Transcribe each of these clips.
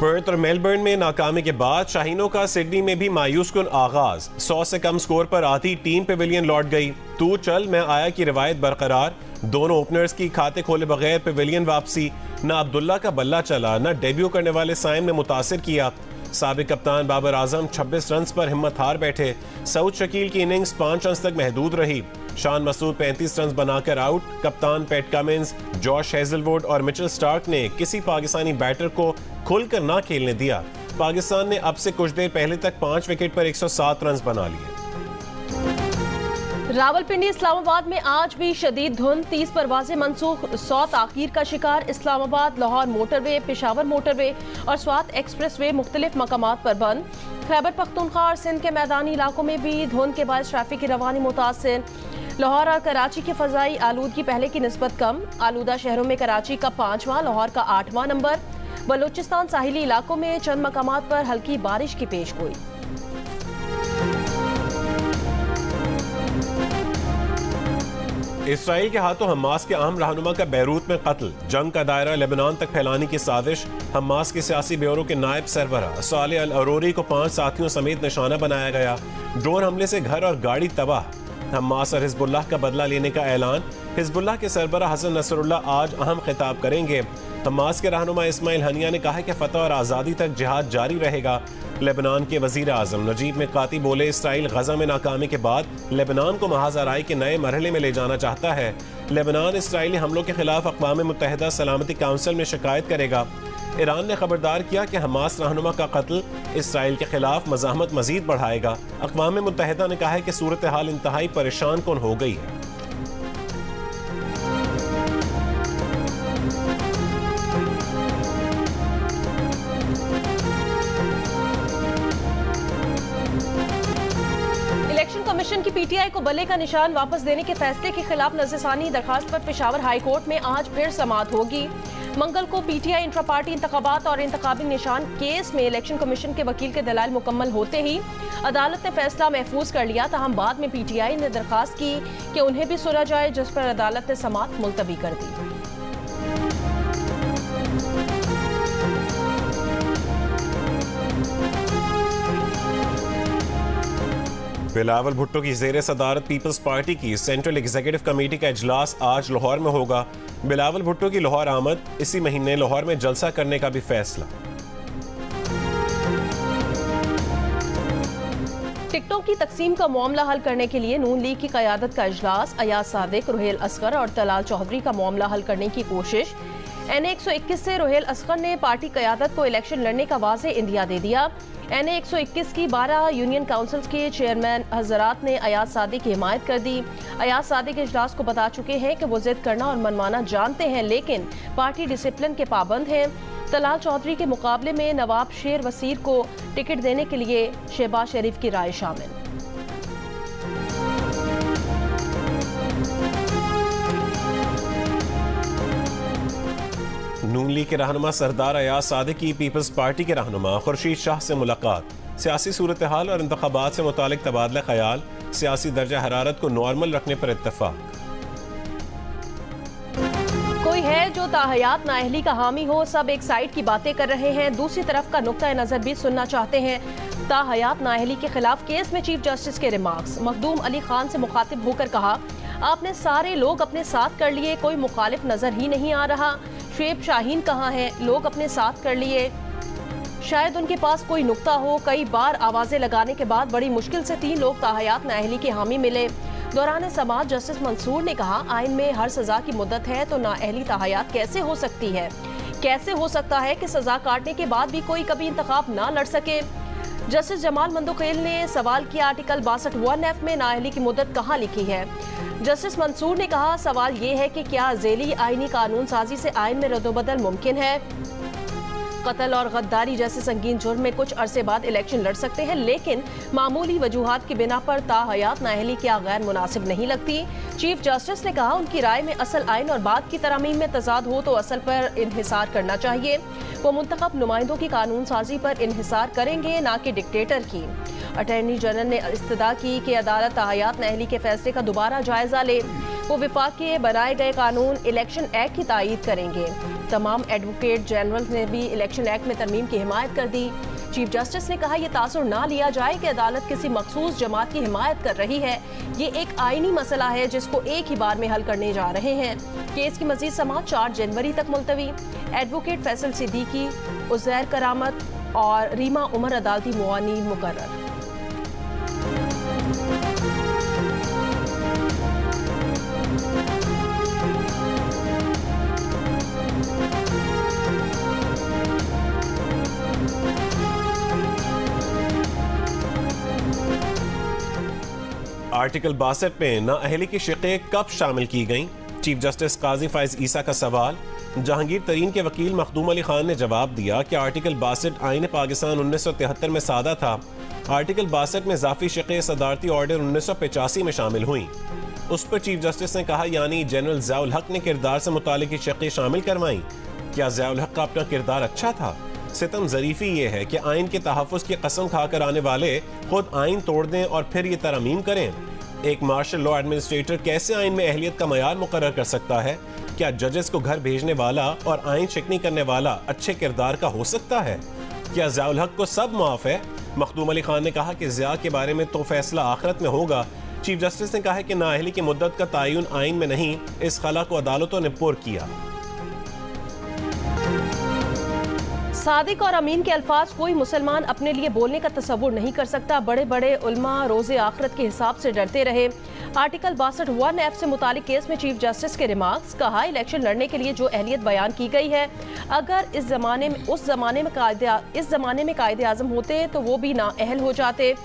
Perth और Melbourne में नाकामी के बाद शाहीनों का सिडनी में भी मायूस कुन आगाज। 100 से कम स्कोर पर आती टीम पेविलियन लौट गई। तू चल मैं आया की रिवायत बरकरार। दोनों ओपनर्स की खाते खोले बगैर पेविलियन वापसी। न अब्दुल्ला का बल्ला चला, न डेब्यू करने वाले साइम ने मुतासिर किया। साबिक कप्तान बाबर आजम 26 रन पर हिम्मत हार बैठे। सऊद शकील की इनिंग्स 5 रन तक महदूद रही। शान मसूद 35 रन बनाकर आउट। कप्तान पैट कमिंस, जॉश हेजलवुड और मिचेल स्टार्क ने किसी पाकिस्तानी बैटर को खुलकर ना खेलने दिया। पाकिस्तान ने अब से कुछ देर पहले तक 5 विकेट पर 107 रन बना लिए। रावलपिंडी इस्लामाबाद में आज भी शदीद धुंध, 30 परवाजें मनसूख, 100 ताखीर का शिकार। इस्लामाबाद लाहौर मोटरवे, पेशावर मोटरवे और स्वात एक्सप्रेस वे मुख्तलिफ मकामात पर बंद। खैबर पख्तूनख्वा और सिंध के मैदानी इलाकों में भी धुंध के बायस ट्रैफिक की रवानी मुतासिर। लाहौर और कराची की फजाई आलूदगी पहले की निस्बत कम। आलूदा शहरों में कराची का 5वां, लाहौर का 8वां नंबर। बलूचिस्तान साहिली इलाकों में चंद मकामात पर हल्की बारिश की पेशगोई। इसराइल के हाथों हमास के अहम रहनुमा का बैरूत में कत्ल। जंग का दायरा लेबनान तक फैलाने की साजिश। हमास के सियासी ब्यूरो के नायब सरबराह सालेह अल अरोरी को 5 साथियों समेत निशाना बनाया गया। ड्रोन हमले से घर और गाड़ी तबाह। हमास और हिजबुल्लाह का बदला लेने का ऐलान। हिजबुल्लाह के सरबराह हसन नसरुल्लाह आज अहम खिताब करेंगे। हमास के रहनुमा इस्माइल हनिया ने कहा कि फतह और आज़ादी तक जिहाद जारी रहेगा। लेबनान के वजीर आजम नजीब मिकाती बोले, इसराइल गजा में नाकामी के बाद लेबनान को महाज आराई के नए मरहले में ले जाना चाहता है। लेबनान इसराइली हमलों के खिलाफ अक़वाम मुत्तहिदा सलामती काउंसिल में शिकायत करेगा। ईरान ने खबरदार किया कि हमास रहनुमा का कत्ल इसराइल के खिलाफ मज़ाहमत मजीद बढ़ाएगा। अक़वाम मुत्तहिदा ने कहा है कि सूरत हाल इंतहाई परेशान कुन हो गई है। कमीशन की पीटीआई को बल्ले का निशान वापस देने के फैसले के खिलाफ नजरसानी दरखास्त पर पेशावर हाई कोर्ट में आज फिर समाअत होगी। मंगल को पीटीआई इंट्रा पार्टी इंतखाबात और इंतखाबी निशान केस में इलेक्शन कमीशन के वकील के दलाल मुकम्मल होते ही अदालत ने फैसला महफूज कर लिया। ताहम बाद में पीटीआई ने दरखास्त की कि उन्हें भी सुना जाए, जिस पर अदालत ने समाअत मुलतवी कर दी। बिलावल भुट्टो की ज़ेर सदारत पीपल्स पार्टी की सेंट्रल एग्जीक्यूटिव कमेटी का इजलास आज लाहौर में होगा। बिलावल भुट्टो की लाहौर आमद, इसी महीने लाहौर में जलसा करने का भी फैसला। टिकटों की तकसीम का मामला हल करने के लिए नून लीग की क़यादत का इजलास। अयाज सादिक, रुहेल असगर और तलाल चौधरी का मामला हल करने की कोशिश। NA 121 से रुहेल असगर ने पार्टी क़यादत को इलेक्शन लड़ने का वाज़े इंदिया दे दिया। NA 121 की 12 यूनियन काउंसिल्स के चेयरमैन हजरात ने अयाज सादिक की हिमायत कर दी। अयाज सादिक इजलास को बता चुके हैं कि वो जिद करना और मनमाना जानते हैं, लेकिन पार्टी डिसिप्लिन के पाबंद हैं। तलाल चौधरी के मुकाबले में नवाब शेर वसीर को टिकट देने के लिए शहबाज शरीफ की राय शामिल। नून लीग के रहनुमा सरदार अयाज सादिक की पीपल्स पार्टी के रहनुमा खुर्शीद शाह से मुलाकात। सियासी सूरत हाल और इंतखाबात से मुतालिक तबादला ख्याल। सियासी दर्जा हरारत को नॉर्मल रखने पर इत्तफाक। कोई है जो ताहयात नाअहली का हामी हो। सब एक साइड की बातें कर रहे हैं, दूसरी तरफ का नुक्ता नजर भी सुनना चाहते हैं। ताहयात नाअहली के खिलाफ केस में चीफ जस्टिस के रिमार्क्स। मखदूम अली खान से मुखातिब होकर कहा, आपने सारे लोग अपने साथ कर लिए, कोई मुखालिफ नजर ही नहीं आ रहा। शुएब शाहीन कहाँ है? लोग अपने साथ कर लिए, शायद उनके पास कोई नुक्ता हो। कई बार आवाजें लगाने के बाद बड़ी मुश्किल से 3 लोग ताहयात नाअहली के हामी मिले। दौरान समाअत जस्टिस मंसूर ने कहा, आइन में हर सजा की मुद्दत है तो नाअहली ताहयात कैसे हो सकती है? कैसे हो सकता है कि सजा काटने के बाद भी कोई कभी इंतखाब ना लड़ सके? जस्टिस जमाल मंदोखेल ने सवाल किया, आर्टिकल 62(1)(f) में नाअहली की मुद्दत कहाँ लिखी है? जस्टिस मंसूर ने कहा, सवाल ये है कि क्या झेली आईनी कानून साजी से आइन में रद्दोबदल मुमकिन है? कत्ल और गद्दारी जैसे संगीन जुर्म में कुछ अरसे बाद इलेक्शन लड़ सकते हैं, लेकिन मामूली वजूहात की बिना पर ताहयात नाअहली क्या गैर मुनासिब नहीं लगती? चीफ जस्टिस ने कहा, उनकी राय में असल आइन और बाद की तरामीम में तजाद हो तो असल पर इन्हिसार करना चाहिए। वो मुंतखब नुमाइंदों की कानून साजी पर इन्हिसार करेंगे, ना कि डिक्टेटर की। अटॉर्नी जनरल ने इस्तदा की कि अदालत ताहयात नाअहली के फैसले का दोबारा जायजा ले। वो विफाक के बनाए गए कानून इलेक्शन एक्ट की तायीद करेंगे। तमाम एडवोकेट जनरल ने भी इलेक्शन एक्ट में तरमीम की हिमायत कर दी। चीफ जस्टिस ने कहा, यह तासुर ना लिया जाए कि अदालत किसी मखसूस जमात की हिमायत कर रही है। ये एक आईनी मसला है जिसको एक ही बार में हल करने जा रहे हैं। केस की मजीद समाअत 4 जनवरी तक मुलतवी। एडवोकेट फैसल सिद्दीकी, उज़ैर करामत और रीमा उमर अदालती मुआनी मुकर्रर। आर्टिकल 62 में नाअहली की शिक़ें कब शामिल की गईं? चीफ जस्टिस काजी फाइज ईसा का सवाल। जहांगीर तरीन के वकील मखदूम अली खान ने जवाब दिया कि आर्टिकल 62 आईन पाकिस्तान 1973 में सादा था। आर्टिकल 62 में इजाफी शिक़ें सदारती ऑर्डर 1985 में शामिल हुई। उस पर चीफ जस्टिस ने कहा, यानी जनरल ज़ियाउल हक ने किरदार से मुतालिक की शिक़ें शामिल करवाईं। क्या ज़ियाउल हक का अपना किरदार अच्छा था? सितम ज़रीफ़ी ये है कि आइन के तहफ़्फ़ुज़ की कसम खाकर आने वाले खुद आइन तोड़ दें और फिर ये तरमीम करें। एक मार्शल लॉ एडमिनिस्ट्रेटर कैसे आइन में अहलियत का मयार मुकर्रर कर सकता है? क्या जजेस को घर भेजने वाला और आइन शिकनी करने वाला अच्छे किरदार का हो सकता है? क्या ज़ियाउल हक को सब माफ़ है? मखदूम अली खान ने कहा कि ज़िया के बारे में तो फैसला आखिरत में होगा। चीफ जस्टिस ने कहा है कि नाअहली की मुद्दत का तयन आइन में नहीं, इस खला को अदालतों ने पुर किया। सादिक और अमीन के अल्फाज कोई मुसलमान अपने लिए बोलने का तसव्वुर नहीं कर सकता। बड़े बड़े उलमा रोज़े आखिरत के हिसाब से डरते रहे। आर्टिकल 62(1)(f) से मुतालिक केस में चीफ जस्टिस के रिमार्क्स। कहा, इलेक्शन लड़ने के लिए जो अहलियत बयान की गई है, अगर इस ज़माने में कायदे आज़म होते तो वो भी नाअहल हो जाते।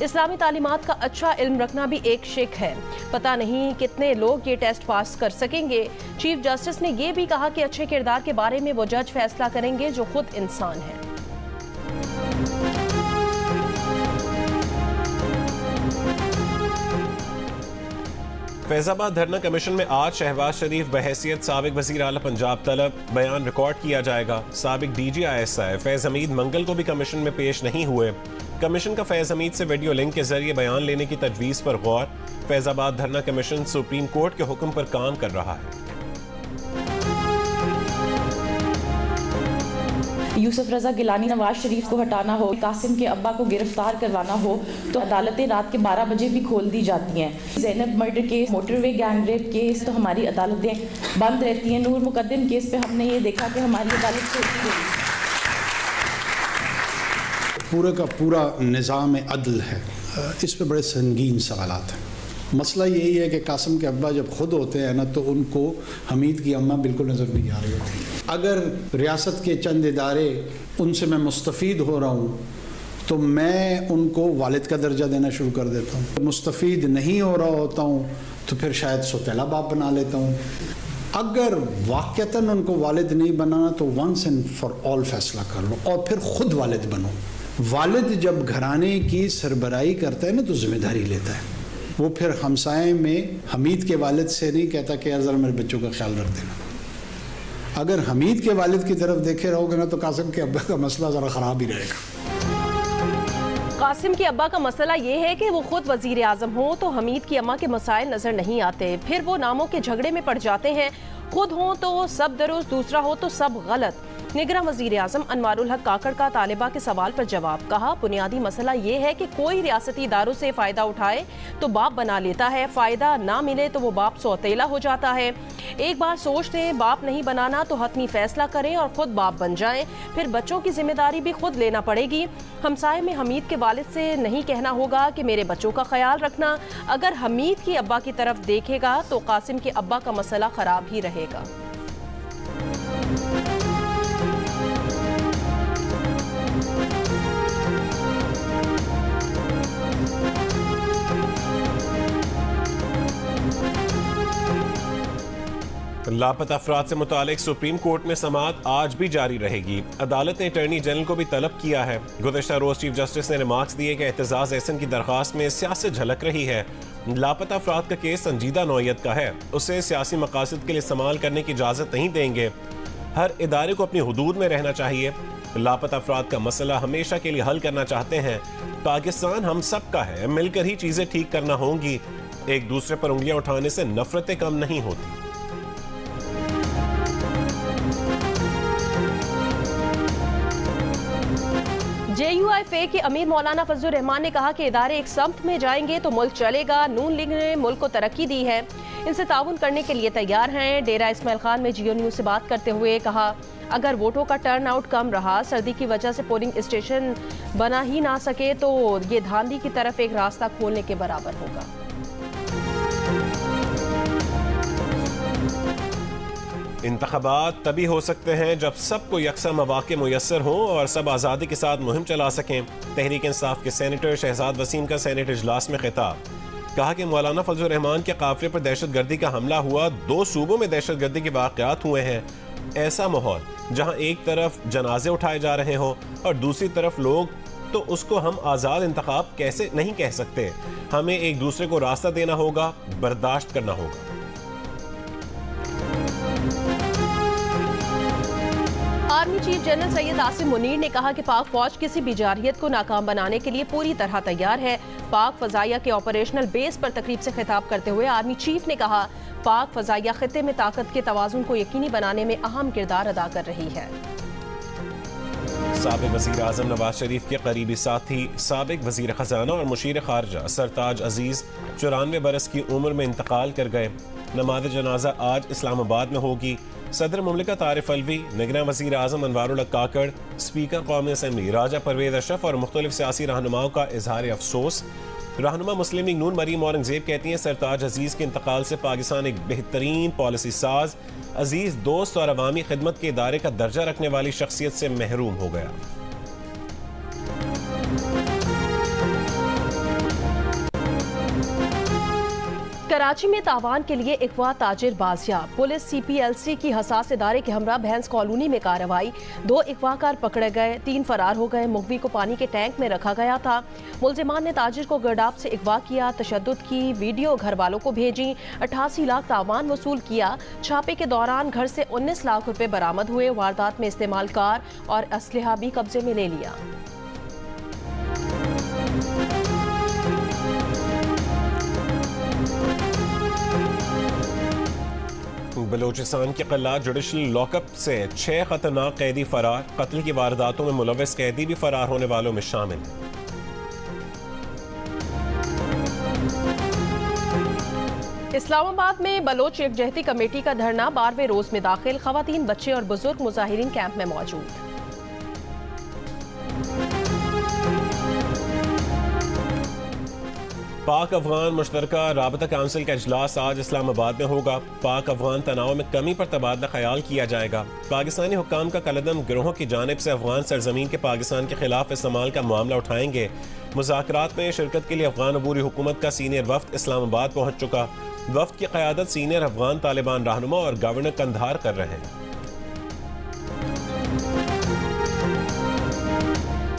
इस्लामी तालीमात का अच्छा इल्म रखना भी एक शिक है। पता नहीं कितने लोग ये टेस्ट पास कर सकेंगे। चीफ जस्टिस ने यह भी कहा कि अच्छे किरदार के बारे में वो जज फैसला करेंगे जो खुद इंसान है। फैजाबाद धरना कमीशन में आज शहबाज शरीफ बहैसियत साबिक वज़ीर आला पंजाब तलब। बयान रिकॉर्ड किया जाएगा। साबिक DGISI फैज़ हमीद मंगल को भी कमीशन में पेश नहीं हुए। कमीशन का फैज़ हमीद से वीडियो लिंक के जरिए बयान लेने की तजवीज़ पर गौर। फैजाबाद धरना कमीशन सुप्रीम कोर्ट के हुक्म पर काम कर रहा है। यूसुफ रजा गिलानी नवाज शरीफ को हटाना हो, कासिम के अब्बा को गिरफ्तार करवाना हो तो अदालतें रात के 12 बजे भी खोल दी जाती हैं। Zainab murder case, motorway gang rape case तो हमारी अदालतें बंद रहती हैं। नूर मुकद्दम केस पे हमने ये देखा कि हमारी अदालत खोलती गई। पूरा का पूरा निज़ाम अदल है, इस पे बड़े संगीन सवालात हैं। मसला यही है कि कासिम के अब्बा जब खुद होते हैं ना, तो उनको हमीद की अम्मा बिल्कुल नज़र नहीं आ रही होती। अगर रियासत के चंद इदारे उनसे मैं मुस्तफ़ीद हो रहा हूँ तो मैं उनको वालिद का दर्जा देना शुरू कर देता हूँ। मुस्तफ़ीद नहीं हो रहा होता हूँ तो फिर शायद सौतेला बाप बना लेता हूँ। अगर वाक़तन उनको वालिद नहीं बनाना तो वंस एंड फॉर ऑल फैसला कर लो और फिर ख़ुद वालिद बनो। वालिद जब घराने की सरबराही करता है ना तो जिम्मेदारी लेता है। वो फिर हमसाए में हमीद के वालिद से नहीं कहता कि यार ज़रा मेरे बच्चों का ख्याल रख देना। अगर हमीद के वालिद की तरफ देखे रहोगे ना तो कासिम के अब्बा का मसला ज़रा ख़राब ही रहेगा। कासिम के अब्बा का मसला ये है कि वो खुद वजीर आज़म हो तो हमीद की अम्मा के मसाइल नज़र नहीं आते। फिर वो नामों के झगड़े में पड़ जाते हैं। खुद हो तो सब दुरुस्त, दूसरा हो तो सब गलत। निगरान वज़ीर आज़म अनवारुल हक काकड़ का तालिबा के सवाल पर जवाब। कहा, बुनियादी मसला ये है कि कोई रियासती इदारों से फ़ायदा उठाए तो बाप बना लेता है, फ़ायदा ना मिले तो वो बाप सौतेला हो जाता है। एक बार सोच लें, बाप नहीं बनाना तो हतमी फ़ैसला करें और ख़ुद बाप बन जाएं। फिर बच्चों की जिम्मेदारी भी खुद लेना पड़ेगी। हमसाए में हमीद के वालिद से नहीं कहना होगा कि मेरे बच्चों का ख्याल रखना। अगर हमीद की अब्बा की तरफ देखेगा तो कासिम के अब्बा का मसला ख़राब ही रहेगा। लापता अफराद से मुतालिक सुप्रीम कोर्ट में समाअत आज भी जारी रहेगी। अदालत ने अटॉर्नी जनरल को भी तलब किया है। गुज़िश्ता रोज चीफ जस्टिस ने रिमार्क्स दिए कि एहतजाज एहसन की दरख्वास्त में सियासत झलक रही है। लापता अफराद का केस संजीदा नौयत का है, उसे सियासी मकासद के लिए इस्तेमाल करने की इजाज़त नहीं देंगे। हर इदारे को अपनी हुदूद में रहना चाहिए। लापता अफराद का मसला हमेशा के लिए हल करना चाहते हैं। पाकिस्तान हम सब का है, मिलकर ही चीजें ठीक करना होंगी। एक दूसरे पर उंगलियां उठाने से नफरतें कम नहीं होती। JUIFA के अमीर मौलाना फजलुर रहमान ने कहा कि इदारे एक समत में जाएंगे तो मुल्क चलेगा। नून लीग ने मुल्क को तरक्की दी है, इनसे ताउन करने के लिए तैयार हैं। डेरा इस्माइल खान में जियो न्यूज से बात करते हुए कहा, अगर वोटों का टर्न आउट कम रहा, सर्दी की वजह से पोलिंग स्टेशन बना ही ना सके, तो ये धांधली की तरफ एक रास्ता खोलने के बराबर होगा। इंतखाबात तभी हो सकते हैं जब सबको यकसा मौके मुयस्सर हों और सब आज़ादी के साथ मुहिम चला सकें। तहरीक इंसाफ के सेनेटर शहजाद वसीम का सेनेट इजलास में खिताब, कहा कि मौलाना फजलुर रहमान के काफिले पर दहशतगर्दी का हमला हुआ, 2 सूबों में दहशतगर्दी के वाक़यात हुए हैं। ऐसा माहौल जहां एक तरफ जनाजे उठाए जा रहे हों और दूसरी तरफ लोग, तो उसको हम आज़ाद इंतखाब कैसे नहीं कह सकते। हमें एक दूसरे को रास्ता देना होगा, बर्दाश्त करना होगा। Army chief general Syed Asim Munir ने कहा कि पाक फौज किसी भी जारहियत को नाकाम बनाने के लिए पूरी तरह तैयार है। पाक फजाइया के ऑपरेशनल बेस पर तकरीब से खिताब करते हुए आर्मी चीफ ने कहा, पाक फजाइया खित्ते में ताकत के तवाज़ुन को यकीनी बनाने में अहम किरदार अदा कर रही है। साबिक वज़ीर आज़म नवाज शरीफ के करीबी साथी साबिक वज़ीर ख़जाना और मुशीर ख़ारजा सरताज अजीज़ 94 बरस की उम्र में इंतकाल कर गए। नमाज जनाजा आज इस्लामाबाद में होगी। सदर मुमलिकत आरिफ अलवी, निगरान वज़ीर आज़म अनवारुल हक काकड़, स्पीकर कौमी असम्बली राजा परवेज़ अशरफ और मुख्तलिफ सियासी रहनुमाओं का इजहार अफसोस। रहनुमा मुस्लिम लीग नून मरीम औरंगजेब कहती हैं, सरताज अजीज़ के इंतकाल से पाकिस्तान एक बेहतरीन पॉलिसी साज, अजीज़ दोस्त और अवामी खिदमत के इदारे का दर्जा रखने वाली शख्सियत से महरूम हो गया। कराची में तावान के लिए इकवा ताजिर बाजियाब। पुलिस CPLC की हसास इदारे के हमरा भैंस कॉलोनी में कार्रवाई, 2 इकवाकार पकड़े गए, 3 फरार हो गए। मुखबी को पानी के टैंक में रखा गया था। मुलजिमान ने ताजिर को गर्दाब से इकवा किया, तशद्दुद की वीडियो घर वालों को भेजी, 88 लाख तावान वसूल किया। छापे के दौरान घर से 19 लाख रुपए बरामद हुए। वारदात में इस्तेमाल कार और असलहा भी कब्जे में ले लिया। बलोचिस्तान के कल्ला जुडिशल लॉकअप से 6 खतरनाक कैदी फरार। कत्ल की वारदातों में मुलव्वस कैदी भी फरार होने वालों में शामिल है। इस्लामाबाद में बलोच यकजहती कमेटी का धरना 12वें रोज में दाखिल। खवातीन, बच्चे और बुजुर्ग मुजाहिरीन कैंप में मौजूद। पाक अफगान मुश्तरका राबता काउंसिल का इजलास आज इस्लामाबाद में होगा। पाक अफगान तनाव में कमी पर तबादला ख्याल किया जाएगा। पाकिस्तानी हुक्काम का कलदम गिरोहों की जानिब से अफगान सरजमीन के पाकिस्तान के खिलाफ इस्तेमाल का मामला उठाएंगे। मुज़ाकरात में शिरकत के लिए अफगान अबूरी हुकूमत का सीनियर वफ्द इस्लामाबाद पहुँच चुका। वफ्द की क़यादत सीनियर अफगान तालिबान रहनुमा और गवर्नर कंधार कर रहे हैं।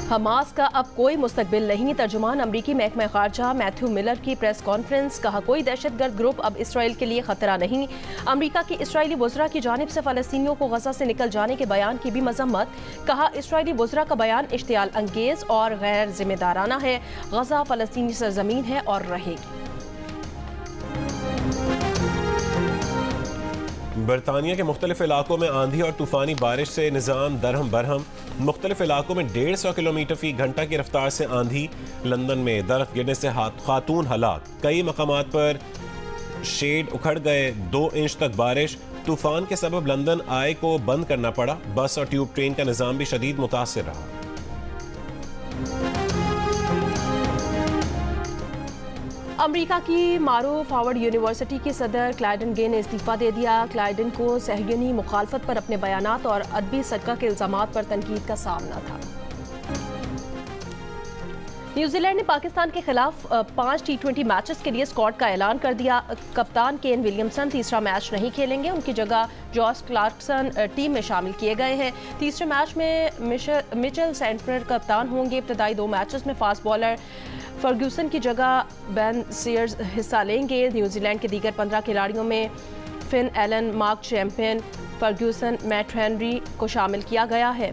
हमास का अब कोई मुस्तकबिल नहीं। तर्जुमान अमरीकी महकमा खारजा मैथ्यू मिलर की प्रेस कॉन्फ्रेंस, कहा कोई दहशतगर्द ग्रुप अब इसराइल के लिए खतरा नहीं। अमरीका की इसराइली वज़रा की जानिब से फ़लस्तीनियों को गजा से निकल जाने के बयान की भी मजम्मत। कहा इसराइली वज़रा का बयान इश्तियाल अंगेज और गैर जिम्मेदाराना है। गजा फ़लस्तीनी सरजमीन है और रहेगी। बरतानिया के मुख्तलिफ इलाकों में आंधी और तूफानी बारिश से निज़ाम दरहम बरहम। मुख्तलिफ इलाकों में 150 किलोमीटर फी घंटा की रफ्तार से आंधी। लंदन में दरख्त गिरने से खातून हलाक। कई मकामात पर शेड उखड़ गए। 2 इंच तक बारिश। तूफान के सबब लंदन आई को बंद करना पड़ा। बस और ट्यूब ट्रेन का निज़ाम भी शदीद मुतासिर रहा। अमेरिका की मारूफ हार्वर्ड यूनिवर्सिटी की सदर क्लाइडन गे ने इस्तीफा दे दिया। क्लाइडन को सहयूनी मुखालफत पर अपने बयानात और अदबी सरका के इल्जामात पर तनकीद का सामना था। न्यूजीलैंड ने पाकिस्तान के खिलाफ 5 T20 मैचेस के लिए स्क्वाड का ऐलान कर दिया। कप्तान केन विलियमसन तीसरा मैच नहीं खेलेंगे, उनकी जगह जॉश क्लार्कसन टीम में शामिल किए गए हैं। तीसरे मैच में मिचेल सेंटनर कप्तान होंगे। इब्तदाई 2 मैचेस में फास्ट बॉलर फर्ग्यूसन की जगह बेन सीयर्स हिस्सा लेंगे। न्यूजीलैंड के दीगर 15 खिलाड़ियों में Finn Allen, Mark Chapman, Ferguson, Matt Henry को शामिल किया गया है।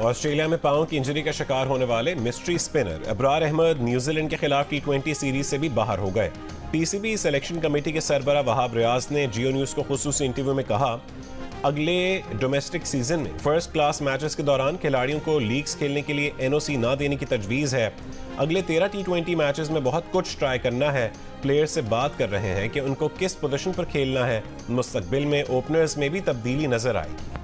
ऑस्ट्रेलिया में पांव की इंजरी का शिकार होने वाले mystery spinner Abrar Ahmed New Zealand के खिलाफ T20 सीरीज से भी बाहर हो गए। पीसीबी सिलेक्शन कमेटी के सरबराह वहाब रियाज ने जियो न्यूज को खुसूसी इंटरव्यू में कहा, अगले डोमेस्टिक सीजन में फर्स्ट क्लास मैचेस के दौरान खिलाड़ियों को लीग्स खेलने के लिए एनओसी ना देने की तजवीज़ है। अगले 13 T20 मैचेस में बहुत कुछ ट्राई करना है। प्लेयर से बात कर रहे हैं कि उनको किस पोजीशन पर खेलना है। मुस्तकबिल में ओपनर्स में भी तब्दीली नजर आएगी।